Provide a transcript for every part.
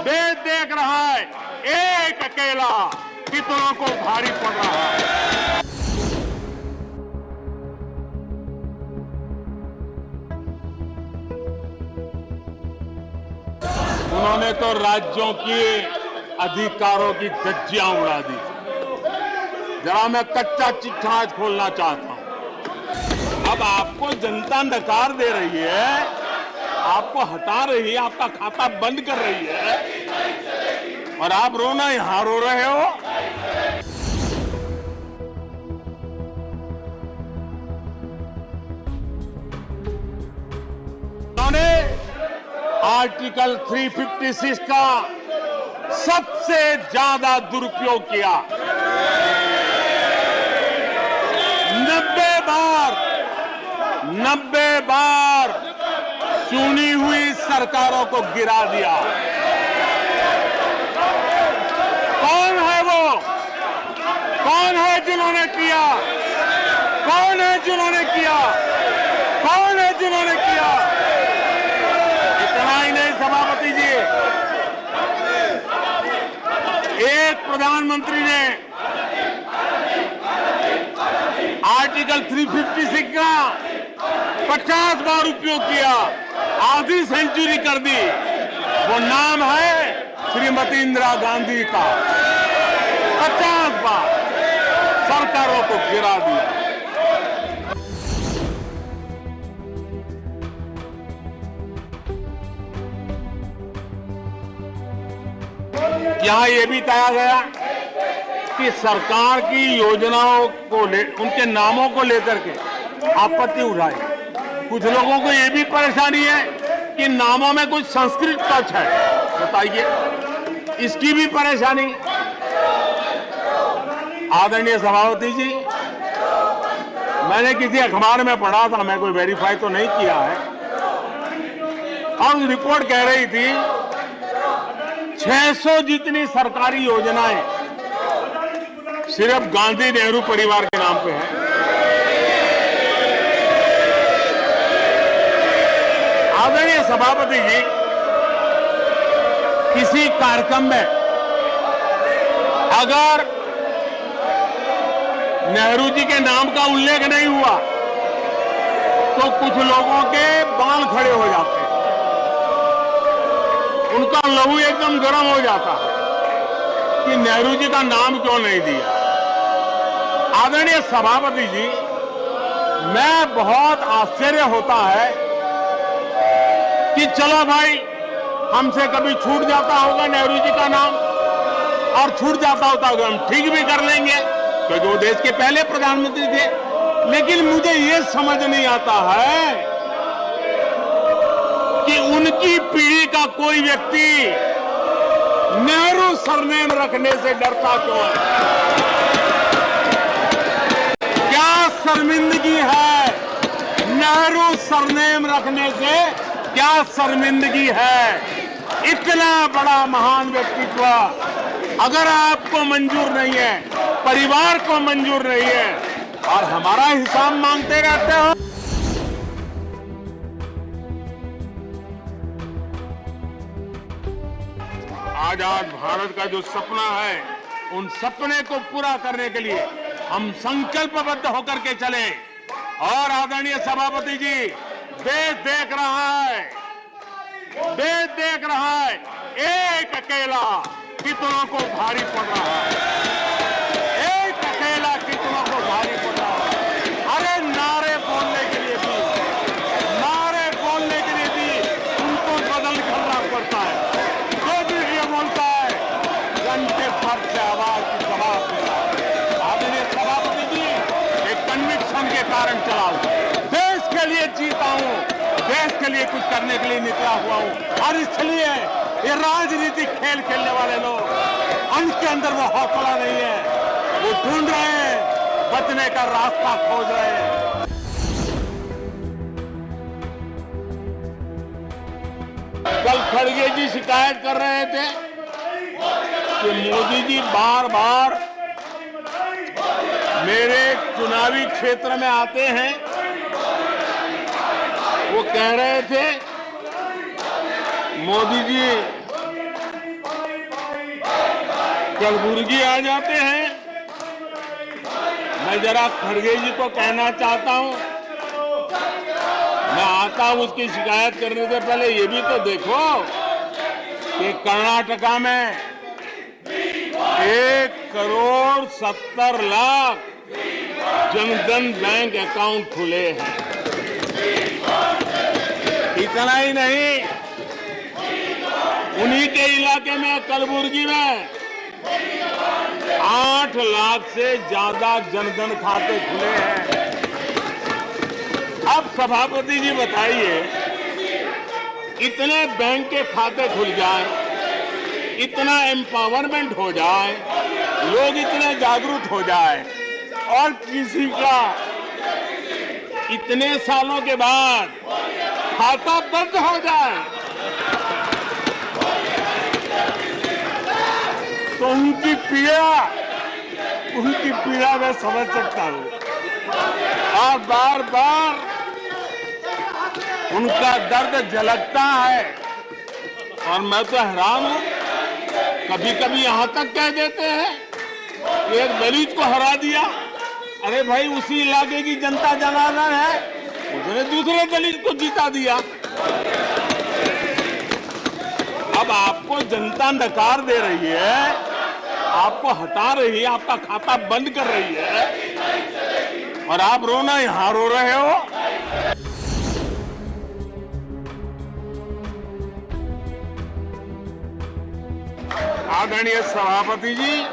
देश देख रहा है एक अकेला कितनों को भारी पड़ रहा है। उन्होंने तो राज्यों की अधिकारों की धज्जियां उड़ा दी। जरा मैं कच्चा चिट्ठा आज खोलना चाहता हूं। अब आपको जनता नकार दे रही है, आपको हटा रही है, आपका खाता बंद कर रही है और आप रोना यहां रो रहे हो। उन्होंने आर्टिकल 356 का सबसे ज्यादा दुरुपयोग किया। 90 बार चुनी हुई सरकारों को गिरा दिया। कौन है वो? कौन है जिन्होंने किया? कौन है जिन्होंने किया? कौन है जिन्होंने किया? इतना ही नहीं सभापति जी, एक प्रधानमंत्री ने आर्टिकल 356 का 50 बार उपयोग किया, आधी सेंचुरी कर दी। वो नाम है श्रीमती इंदिरा गांधी का। 50 बार सरकारों को गिरा दिया। यहां यह भी कहा गया कि सरकार की योजनाओं को उनके नामों को लेकर के आपत्ति उठाई। कुछ लोगों को यह भी परेशानी है कि नामों में कुछ संस्कृत टच है। बताइए, इसकी भी परेशानी। आदरणीय सभापति जी, मैंने किसी अखबार में पढ़ा था, मैं कोई वेरीफाई तो नहीं किया है, और रिपोर्ट कह रही थी 600 जितनी सरकारी योजनाएं सिर्फ गांधी नेहरू परिवार के नाम पे है। आदरणीय सभापति जी, किसी कार्यक्रम में अगर नेहरू जी के नाम का उल्लेख नहीं हुआ तो कुछ लोगों के बाल खड़े हो जाते हैं, उनका लहू एकदम गर्म हो जाता है कि नेहरू जी का नाम क्यों नहीं दिया। आदरणीय सभापति जी, मैं बहुत आश्चर्य होता है कि चलो भाई, हमसे कभी छूट जाता होगा नेहरू जी का नाम, और छूट जाता होता होगा हम ठीक भी कर लेंगे क्योंकि वो देश के पहले प्रधानमंत्री थे। लेकिन मुझे ये समझ नहीं आता है कि उनकी पीढ़ी का कोई व्यक्ति नेहरू सरनेम रखने से डरता क्यों है? क्या शर्मिंदगी है नेहरू सरनेम रखने से? क्या शर्मिंदगी है? इतना बड़ा महान व्यक्तित्व अगर आपको मंजूर नहीं है, परिवार को मंजूर नहीं है, और हमारा हिसाब मांगते रहते हो। आजाद भारत का जो सपना है, उन सपने को पूरा करने के लिए हम संकल्पबद्ध होकर के चले। और आदरणीय सभापति जी, देश देख रहा है, देश देख रहा है एक अकेला कितनों को भारी पड़ रहा है। एक अकेला कितनों को भारी पड़ रहा है। अरे नारे बोलने के लिए भी, नारे बोलने के लिए भी उनको बदल करना पड़ता है। जो भी ये बोलता है घंटे भर से आवाज की जवाब देना। आदरणीय सभापति जी, एक कन्विक्शन के कारण चला हूं, देश के लिए जीता हूं, देश के लिए कुछ करने के लिए निकला हुआ हूं। और इसलिए ये राजनीतिक खेल खेलने वाले लोग, उनके अंदर वो हौसला नहीं है, वो ढूंढ रहे हैं, बचने का रास्ता खोज रहे हैं। कल खड़गे जी शिकायत कर रहे थे कि मोदी जी बार बार मेरे चुनावी क्षेत्र में आते हैं। वो कह रहे थे मोदी जी कलबुर्गी आ जाते हैं। मैं जरा खड़गे जी को कहना चाहता हूं, मैं आता हूं उसकी शिकायत करने से पहले ये भी तो देखो कि कर्नाटका में 1,70,00,000 जनधन बैंक अकाउंट खुले हैं। इतना ही नहीं, उन्हीं के इलाके में कलबुर्गी में 8 लाख से ज्यादा जनधन खाते खुले हैं। अब सभापति जी बताइए, इतने बैंक के खाते खुल जाए, इतना एम्पावरमेंट हो जाए, लोग इतने जागरूक हो जाए और किसी का इतने सालों के बाद खाता बंद हो जाए तो उनकी पीड़ा मैं समझ सकता हूं और बार बार उनका दर्द झलकता है। और मैं तो हैरान हूं, कभी कभी यहां तक कह देते हैं एक दलित को हरा दिया। अरे भाई, उसी इलाके की जनता जनार्दन है, उसने दूसरे दलित को जीता दिया। अब आपको जनता नकार दे रही है, आपको हटा रही है, आपका खाता बंद कर रही है और आप रोना यहां रो रहे हो। आदरणीय सभापति जी,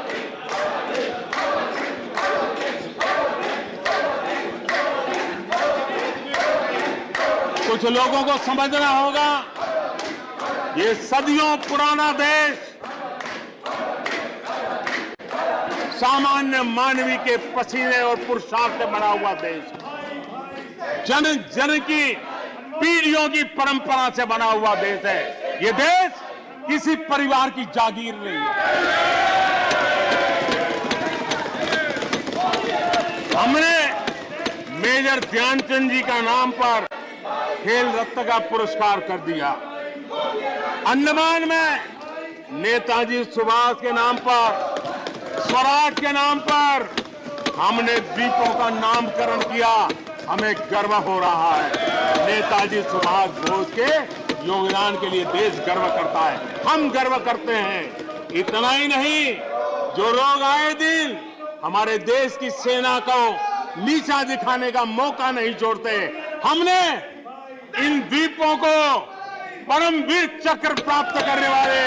कुछ लोगों को समझना होगा, ये सदियों पुराना देश सामान्य मानवी के पसीने और पुरुषार्थ से बना हुआ देश, जन जन की पीढ़ियों की परंपरा से बना हुआ देश है। ये देश किसी परिवार की जागीर नहीं है। हमने मेजर ध्यानचंद जी का नाम पर खेल रत्न का पुरस्कार कर दिया। अंडमान में नेताजी सुभाष के नाम पर, स्वराज के नाम पर हमने द्वीपों का नामकरण किया। हमें गर्व हो रहा है। नेताजी सुभाष बोस के योगदान के लिए देश गर्व करता है, हम गर्व करते हैं। इतना ही नहीं, जो लोग आए दिन हमारे देश की सेना को नीचा दिखाने का मौका नहीं छोड़ते, हमने इन द्वीपों को परमवीर चक्र प्राप्त करने वाले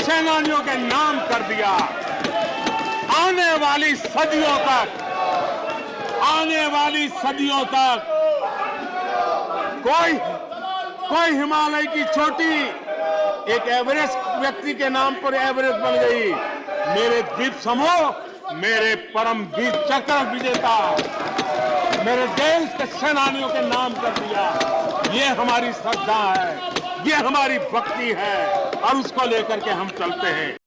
सेनानियों के नाम कर दिया। आने वाली सदियों तक कोई हिमालय की चोटी एक एवरेस्ट व्यक्ति के नाम पर एवरेस्ट बन गई। मेरे द्वीप समूह, मेरे परमवीर चक्र विजेता, मेरे देश के सेनानियों के नाम कर दिया। ये हमारी श्रद्धा है, ये हमारी भक्ति है और उसको लेकर के हम चलते हैं।